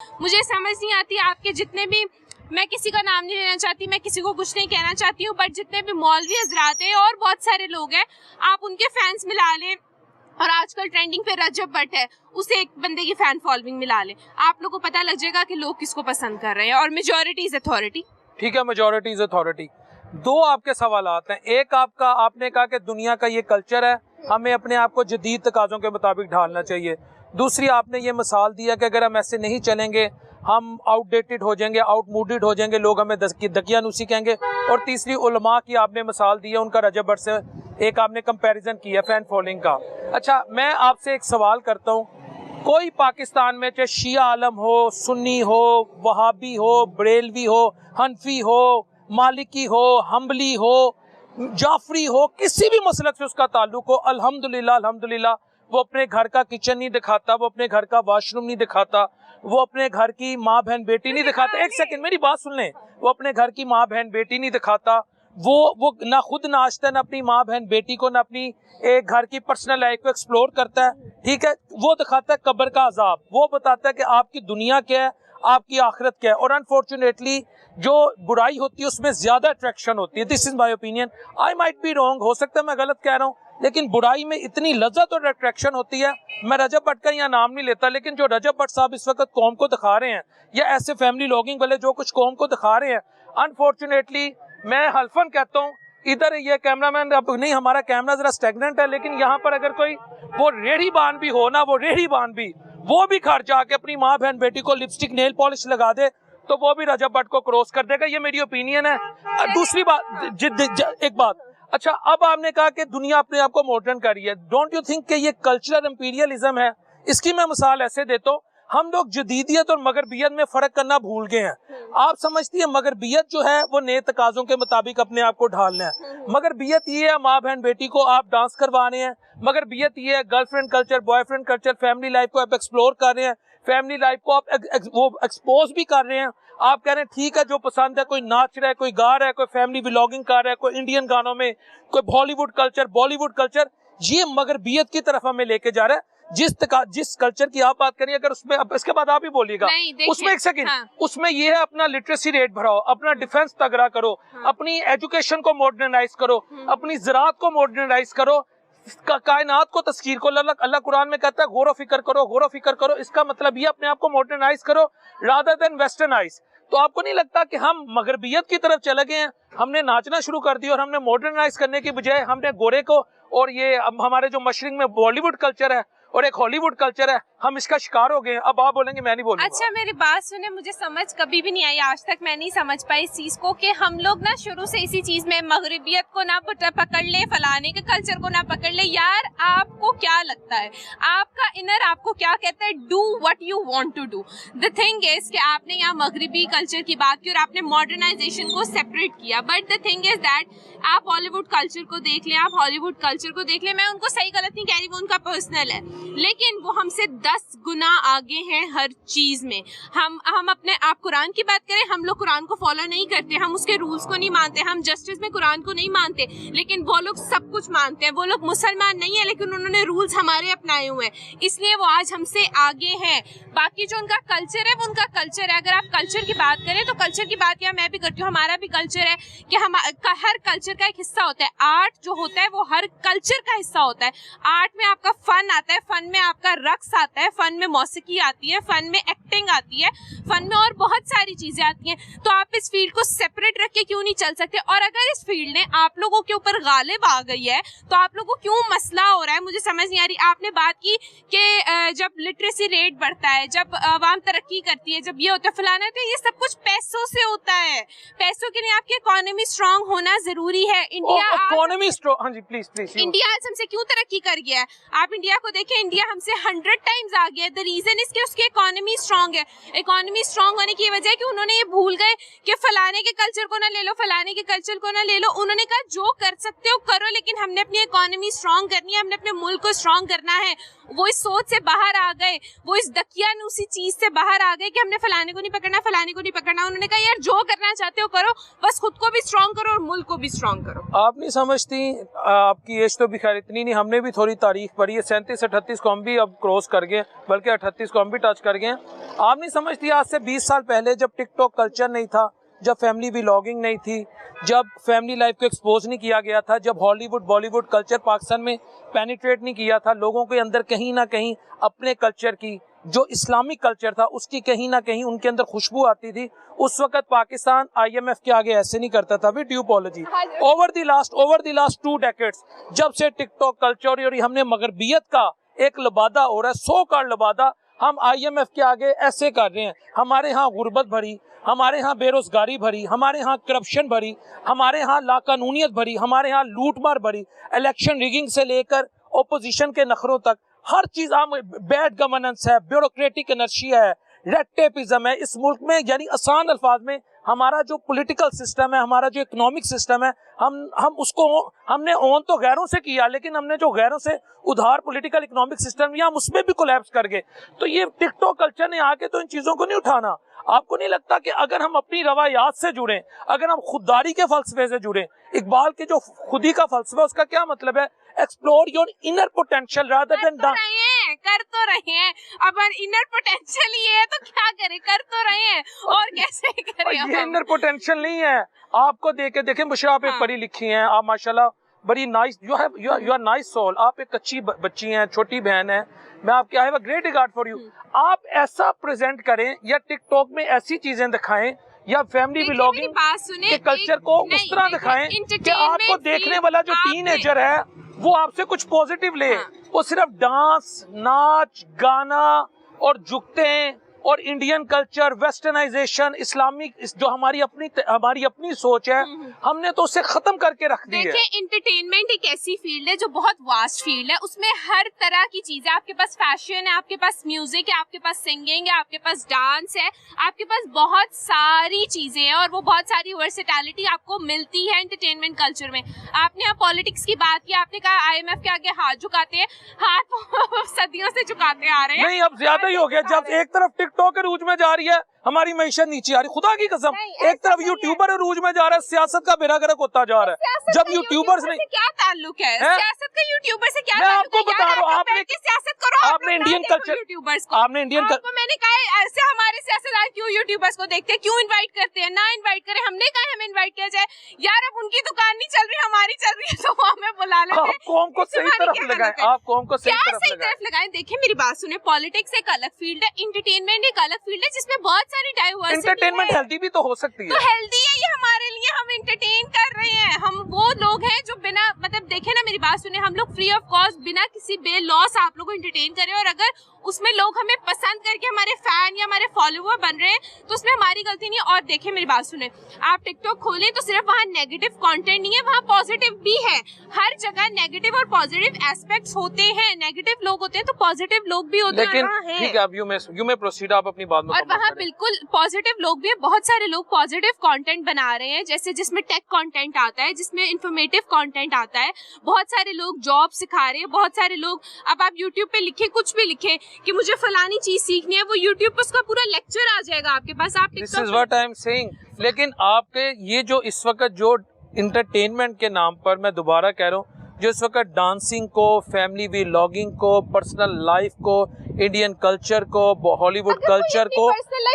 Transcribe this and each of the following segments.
मुझे समझ नहीं आती आपके जितने भी, मैं किसी का नाम नहीं लेना चाहती, मैं किसी को कुछ नहीं कहना चाहती हूँ, बट जितने भी मौलवी हजरात हैं और बहुत सारे लोग हैं, आप उनके फैंस मिला लें, और आजकल ट्रेंडिंग पे रजब भट्ट है, उसे एक बंदे की फैन फॉलोइंग मिला लें, आप लोगों को पता लग जाएगा कि लोग किसको पसंद कर रहे हैं। और मेजॉरिटी इज अथॉरिटी। ठीक है, मेजॉरिटी इज अथॉरिटी। दो आपके सवालात हैं। एक आपका, आपने कहा कि दुनिया का ये कल्चर है, हमें अपने आप को जदीद तकाज़ों के मुताबिक ढालना चाहिए। दूसरी आपने ये मिसाल दिया कि अगर हम ऐसे नहीं चलेंगे हम आउटडेटेड हो जाएंगे, आउटमूडेड हो जाएंगे, लोग हमें दकियानूसी कहेंगे। और तीसरी उलमा की आपने मिसाल दी है, उनका रजब भट्ट से एक आपने कंपैरिजन किया फैन फॉलोइंग का। अच्छा, मैं आपसे एक सवाल करता हूँ, कोई पाकिस्तान में चाहे शिया आलम हो, सुन्नी हो, वहाबी हो, बरेलवी हो, हनफी हो, मालिकी हो, हम्बली हो, जाफरी हो, किसी भी मसलक से उसका ताल्लुक हो, अल्हम्दुलिल्लाह अल्हम्दुलिल्लाह वो अपने घर का किचन नहीं दिखाता, वो अपने घर का वॉशरूम नहीं दिखाता, वो अपने घर की माँ बहन बेटी नहीं दिखाता। एक सेकंड मेरी बात सुन लें। वो अपने घर की माँ बहन बेटी नहीं दिखाता, वो ना खुद नाचता है, ना अपनी माँ बहन बेटी को, ना अपनी एक घर की पर्सनल लाइफ को एक्सप्लोर करता है। ठीक है, वो दिखाता है कब्र का अजाब, वो बताता है कि आपकी दुनिया क्या है, आपकी आखिरत क्या है। और अनफॉर्चुनेटली जो बुराई होती है उसमें ज्यादा अट्रैक्शन होती है। This is my opinion, I might be wrong, हो सकता है मैं गलत कह रहा हूँ, लेकिन बुराई में इतनी लज्जत और अट्रैक्शन होती है। मैं रजब भट्ट का यहाँ नाम नहीं लेता, लेकिन जो रजब भट्ट साहब इस वक्त कौम को दिखा रहे हैं, या ऐसे फैमिली लॉगिंग वाले जो कुछ कौम को दिखा रहे हैं, अनफॉर्चुनेटली मैं हल्फन कहता हूँ, इधर ये कैमरामैन अब नहीं, हमारा कैमरा जरा स्टेगनेंट है, लेकिन यहाँ पर अगर कोई वो रेढ़ी बान भी हो ना, वो रेढ़ी बान भी, वो भी घर जाके अपनी माँ बहन बेटी को लिपस्टिक नेल पॉलिश लगा दे, तो वो भी रजब भट्ट को क्रॉस कर देगा। ये मेरी ओपिनियन है। दूसरी बात, एक बात, अच्छा, अब आपने कहा कि दुनिया अपने आप को मॉडर्न कर रही है। डोंट यू थिंक कि ये कल्चरल इंपीरियलिज्म है? इसकी मैं मिसाल ऐसे देता हूँ, हम लोग जदीदियत और मगरबियत में फर्क करना भूल गए हैं। आप समझती है मगरबियत जो है वो नए तकाजों के मुताबिक अपने आप को ढालना है। मगरबियत ये है माँ बहन बेटी को आप डांस करवा रहे हैं, मगरबियत ये है girlfriend culture, boyfriend culture, family life को आप एक्सप्लोर कर रहे हैं, फैमिली लाइफ को आप वो एक्सपोज भी कर रहे हैं। आप कह रहे हैं ठीक है, जो पसंद है, कोई नाच रहा है, कोई गा रहा है, कोई फैमिली व्लॉगिंग कर रहा है, कोई इंडियन गानों में, कोई हॉलीवुड कल्चर, बॉलीवुड कल्चर, ये मगरबियत की तरफ हमें लेके जा रहा है। जिस कल्चर की आप बात करिए, अगर उसमें इसके बाद आप ही बोलिएगा, उसमें एक सेकंड, उसमें ये है अपना लिटरेसी रेट बढ़ाओ, अपना डिफेंस तगड़ा करो, अपनी एजुकेशन को मॉडर्नाइज करो, अपनी ज़राअत को मॉडर्नाइज करो, कायनात को, तस्कीर को। अल्लाह कुरान में कहता है गौर फिक्र करो, गौर फिक्र करो। इसका मतलब ये अपने आप को मॉडर्नाइज करो रादर देन वेस्टर्नाइज। तो आपको नहीं लगता कि हम मगरबियत की तरफ चले गए हैं? हमने नाचना शुरू कर दिया और हमने मॉडर्नाइज करने की बजाय हमने गोरे को, और ये हमारे जो मशरिक में बॉलीवुड कल्चर है और एक हॉलीवुड कल्चर है, हम इसका शिकार हो गए हैं। अब आप बोलेंगे मैं नहीं बोलूंगा। अच्छा, मेरी बात सुने, मुझे समझ कभी भी नहीं आई, आज तक मैं नहीं समझ पाई इस चीज को कि हम लोग ना शुरू से इसी चीज में मगरबियत को ना पकड़ ले, फलाने के कल्चर को ना पकड़ ले। यार, आपको क्या लगता है, आपका इनर आपको क्या कहता है? Do what you want to do. The thing is कि आपने यहाँ मगरबी कल्चर की बात की और आपने मॉडर्नाइजेशन को सेपरेट किया, but the thing is that आप बॉलीवुड कल्चर को देख लें, आप हॉलीवुड कल्चर को देख लें, मैं उनको सही गलत नहीं कह रही, वो उनका पर्सनल है, लेकिन वो हमसे 10 गुना आगे हैं हर चीज में। हम अपने, आप कुरान की बात करें, हम लोग कुरान को फॉलो नहीं करते, हम उसके रूल्स को नहीं मानते, हम जस्टिस में कुरान को नहीं मानते, लेकिन वो लोग सब कुछ मानते हैं। वो लोग मुसलमान नहीं है, लेकिन उन्होंने रूल्स हमारे अपनाए हुए हैं, इसलिए वो आज हमसे आगे हैं। बाकी जो उनका कल्चर है वो उनका कल्चर है। अगर आप कल्चर की बात करें तो कल्चर की बात या मैं भी करती हूँ, हमारा भी कल्चर है कि हम हर कल्चर का एक हिस्सा होता है। आर्ट जो होता है वो हर कल्चर का हिस्सा होता है। आर्ट में आपका फन आता है, फन में आपका रक्स आता है, फन में मौसीकी आती है, फन में एक्टिंग आती है, फन में और बहुत सारी चीजें आती हैं। तो आप इस फील्ड को सेपरेट रख के क्यों नहीं चल सकते? और अगर इस फील्ड ने आप लोगों के ऊपर गालिब आ गई है तो आप लोगों को क्यों मसला हो रहा है? मुझे समझ नहीं आ रही। आपने बात की कि जब लिटरेसी रेट बढ़ता है, जब आवाम तरक्की करती है, जब ये होता है फलाना, तो ये सब कुछ पैसों से होता है। पैसों के लिए आपकी इकोनॉमी स्ट्रांग होना जरूरी है। इंडिया इकोनॉमी स्ट्रांग, हाँ जी प्लीज प्लीज। इंडिया आज हमसे क्यों तरक्की कर गया है? आप इंडिया को देखें, इंडिया हमसे 100 टाइम्स आ गया है। द रीजन इज कि उसकी इकोनॉमी स्ट्रांग है। इकोनॉमी स्ट्रांग होने की वजह है कि उन्होंने ये भूल गए कि फलाने के कल्चर को ना ले लो, फलाने के कल्चर को ना ले लो। उन्होंने कहा जो कर सकते हो करो, लेकिन हमने अपनी इकोनॉमी स्ट्रांग करनी है, हमने अपने मुल्क को स्ट्रांग करना है। वो इस सोच से बाहर आ गए, वो इस दकियानूसी चीज से बाहर आ गए कि हमने फलाने को नहीं पकड़ना, फलाने को नहीं पकड़ना। उन्होंने कहा यार जो करना चाहते हो करो, बस खुद को भी स्ट्रॉन्ग करो और मुल्क को भी स्ट्रॉन्ग करो। आप नहीं समझती, आपकी एज तो भी खैर इतनी नहीं, हमने भी थोड़ी तारीख पढ़ी है, 37-38 को हम भी अब क्रॉस कर गए, बल्कि 38 को हम भी टच कर गए। आप नहीं समझती, आज से 20 साल पहले जब टिकटॉक कल्चर नहीं था, जब फैमिली व्लॉगिंग नहीं थी, जब फैमिली लाइफ को एक्सपोज नहीं किया गया था, जब हॉलीवुड बॉलीवुड कल्चर पाकिस्तान में पेनिट्रेट नहीं किया था, लोगों के अंदर कहीं ना कहीं अपने कल्चर की, जो इस्लामिक कल्चर था उसकी कहीं ना कहीं उनके अंदर खुशबू आती थी। उस वक्त पाकिस्तान IMF के आगे ऐसे नहीं करता था। With due apology, over the last 2 decades जब से टिकटॉक कल्चर और हमने मगरबियत का एक लबादा हो रहा है, 100 का लबादा हम IMF के आगे ऐसे कर रहे हैं। हमारे यहाँ गुर्बत भरी, हमारे यहाँ बेरोजगारी भरी, हमारे यहाँ करप्शन भरी, हमारे यहाँ लाकानूनियत भरी, हमारे यहाँ लूटमार भरी, इलेक्शन रिगिंग से लेकर ओपोजिशन के नखरों तक हर चीज, बैड गवर्नेंस है, ब्यूरोक्रेटिक इनर्शिया है, रेड टेपिज्म है इस मुल्क में। यानी आसान अल्फाज में हमारा जो पॉलिटिकल सिस्टम है, हमारा जो इकोनॉमिक सिस्टम है, हम उसको हमने ओन तो गैरों से किया, लेकिन हमने जो गैरों से उधार पॉलिटिकल इकोनॉमिक सिस्टम या हम उसमें भी कोलैप्स कर गए। तो ये टिकटॉक कल्चर ने आके तो इन चीजों को नहीं उठाना। आपको नहीं लगता कि अगर हम अपनी रवायात से जुड़े, अगर हम खुददारी के फलसफे से जुड़े, इकबाल के जो खुदी का फलसफा, उसका क्या मतलब है? Explore your inner potential rather than कर तो रहे हैं। अब इनर पोटेंशियल ही है तो क्या करें, कर तो रहे हैं और कैसे करें। ये इनर पोटेंशियल नहीं है। आपको देखे मुशरा, आप एक पढ़ी लिखी हैं, आप माशाल्लाह बड़ी nice, you are nice soul, आप एक अच्छी बच्ची हैं, छोटी बहन है, मैं आपके I have a great regard for you. आप ऐसा प्रेजेंट करें या टिकटॉक में ऐसी चीजें दिखाएं या फैमिली व्लॉगिंग के कल्चर को उस तरह दिखाएं कि आपको देखने वाला जो टीनेजर है वो आपसे कुछ पॉजिटिव ले। वो सिर्फ डांस, नाच, गाना और जुगते और इंडियन कल्चर, वेस्टर्नाइजेशन, इस्लामिक जो हमारी अपनी सोच है, हमने तो उसे खत्म करके रख दी है। देखिए, एंटरटेनमेंट एक ऐसी फील्ड है जो बहुत वास्ट फील्ड है। उसमें हर तरह की चीजें, आपके पास फैशन है, आपके पास म्यूजिक है, आपके पास सिंगिंग है, आपके पास डांस है, आपके पास बहुत सारी चीजें हैं और वो बहुत सारी वर्सेटैलिटी आपको मिलती है एंटरटेनमेंट कल्चर में। आपने यहाँ पॉलिटिक्स की बात की, आपने कहा IMF के आगे हाथ झुकाते हैं, हाथ सदियों से झुकाते आ रहे हैं। नहीं, अब ज्यादा ही हो गया। जब एक तरफ टिकटॉक रूज में जा रही है, हमारी मईशत नीचे आ रही, खुदा की कसम, एक तरफ यूट्यूबर रूज में जा रहा है, सियासत का बेड़ा गर्क होता जा रहा है। जब यूट्यूबर से क्या ताल्लुक है, सियासत का यूट्यूबर से क्या? मैं आपको बता रहा हूँ, आपने सियासत करो, आपने इंडियन कल्चर, यूट्यूबर्स को, आपने इंडियन आपको मैंने कहा ऐसे हमारे सियासतदान क्यों यूट्यूबर्स को देखते हैं, क्यों इनवाइट करते हैं? ना इनवाइट करें, हमने कहा हमें इनवाइट किया जाए। यार अब उनकी दुकान नहीं चल रही, हमारी चल रही है, तो वो हमें बुला लेते हैं। कौम को सही तरफ लगाएं, आप कौम को सही तरफ लगाएं। देखिए मेरी बात सुने, पॉलिटिक्स एक अलग फील्ड है, एंटरटेनमेंट एक अलग फील्ड है, जिसमें बहुत सारी डाइवर्सिटी। एंटरटेनमेंट हेल्दी भी तो हो सकती है। तो हेल्दी है ये हमारे लिए, हम एंटरटेन कर रहे हैं। हम वो लोग हैं जो बिना मतलब देखे ना, मेरी बात सुने, हम लोग फ्री ऑफ कॉस्ट बिना किसी बे लॉस आप लोगों को एंटरटेन करें, और अगर उसमें लोग हमें पसंद करके हमारे फैन या हमारे फॉलोवर बन रहे हैं तो उसमें हमारी गलती नहीं है। और देखिए मेरी बात सुने, आप टिकटॉक खोलें तो सिर्फ वहाँ नेगेटिव कंटेंट नहीं है, वहाँ पॉजिटिव भी है। हर जगह नेगेटिव और पॉजिटिव एस्पेक्ट्स होते हैं। नेगेटिव लोग होते हैं तो पॉजिटिव लोग भी होते हैं। लेकिन ठीक है, अब यू में प्रोसीड, आप अपनी बात और वहाँ बिल्कुल पॉजिटिव लोग भी है। बहुत सारे लोग पॉजिटिव कंटेंट बना रहे हैं, जैसे जिसमें टेक कंटेंट आता है, जिसमें इंफॉर्मेटिव कंटेंट आता है। बहुत सारे लोग जॉब सिखा रहे हैं, बहुत सारे लोग, अब आप यूट्यूब पे लिखे, कुछ भी लिखे कि मुझे फलानी चीज सीखनी है, वो यूट्यूब पे उसका पूरा लेक्चर आ जाएगा आपके पास। आप this is what I am saying. लेकिन आपके ये जो इस वक्त जो इंटरटेनमेंट के नाम पर, मैं दोबारा कह रहा हूँ, जो इस वक्त डांसिंग को, फैमिली व्लॉगिंग को, पर्सनल लाइफ को, इंडियन कल्चर को, हॉलीवुड कल्चर को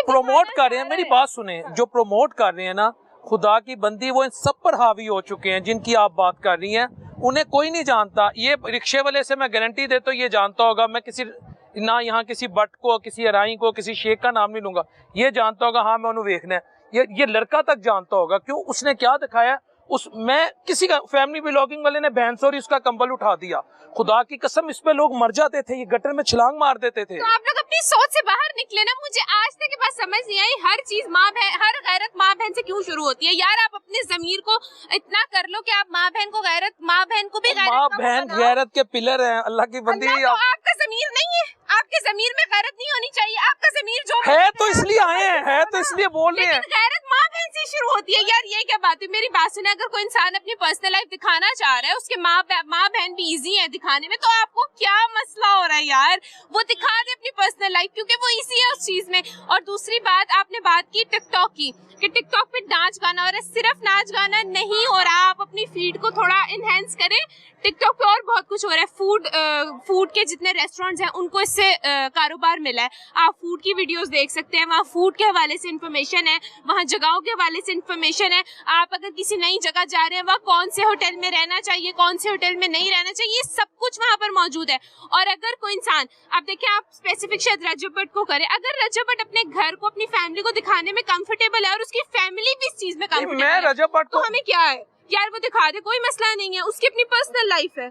प्रमोट कर रहे हैं, मेरी बात सुने, जो प्रमोट कर रहे हैं ना, खुदा की बंदी, वो इन सब पर हावी हो चुके हैं जिनकी आप बात कर रही हैं। उन्हें कोई नहीं जानता। ये रिक्शे वाले से मैं गारंटी देता हूँ, ये जानता होगा, मैं किसी ना यहाँ किसी बट को, किसी अराई को, किसी शेख का नाम नहीं लूंगा, ये जानता होगा हाँ मैं उन्हें देखना है। ये लड़का तक जानता होगा, क्यों? उसने क्या दिखाया, मैं किसी का फैमिली व्लॉगिंग वाले ने भैंसोरी उसका कंबल उठा दिया, खुदा की कसम इस पे लोग मर जाते थे, ये गटर में छलांग मार देते थे। तो आप लोग अपनी सोच से बाहर निकले ना। मुझे आज तक के बाद समझ नहीं आई, हर चीज माँ बहन, हर गैरत माँ बहन से क्यों शुरू होती है? यार आप अपने जमीर को इतना कर लो कि आप माँ बहन को गैरत, माँ बहन को भी माँ बहन गैरत के पिलर हैं, अल्लाह की बंदी। आपका जमीर नहीं है, आपके जमीर में गैरत नहीं होनी चाहिए। आपका जमीर जो है तो इसलिए आए हैं, है तो इसलिए बोल रहे हैं। गैरत माँ बहन से शुरू होती है यार, ये क्या बात है? मेरी बात सुने, अगर कोई इंसान अपनी पर्सनल लाइफ दिखाना चाह रहा है, उसके माँ बहन भी इजी है दिखाने में, तो आपको क्या मसला हो रहा है यार? वो दिखा दे अपनी पर्सनल लाइफ, क्योंकि वो इजी है उस चीज में। और दूसरी बात, आपने बात की टिकटॉक की कि टिकटॉक पे नाच गाना हो रहा है। सिर्फ नाच गाना नहीं हो रहा, आप अपनी फीड को थोड़ा इनहेंस करें। टिकटॉक पे और बहुत कुछ हो रहा है। फूड के जितने रेस्टोरेंट्स हैं उनको इससे कारोबार मिला है। आप फूड की वीडियोस देख सकते हैं, वहाँ फूड के हवाले से इंफॉर्मेशन है, वहाँ जगहों के हवाले से इंफॉर्मेशन है। आप अगर किसी नई जगह जा रहे हैं, वहाँ कौन से होटल में रहना चाहिए, कौन से होटल में नहीं रहना चाहिए, ये सब कुछ वहाँ पर मौजूद है। और अगर कोई इंसान, आप देखिए, आप स्पेसिफिक शायद रजब भट्ट को करें, अगर रजब भट्ट अपने घर को, अपनी फैमिली को दिखाने में कंफर्टेबल है और उसकी फैमिली भी इस चीज में कंफर्टेबल है, रजब भट्ट तो हमें क्या है यार, वो दिखा दे, कोई मसला नहीं है, उसकी अपनी पर्सनल लाइफ है।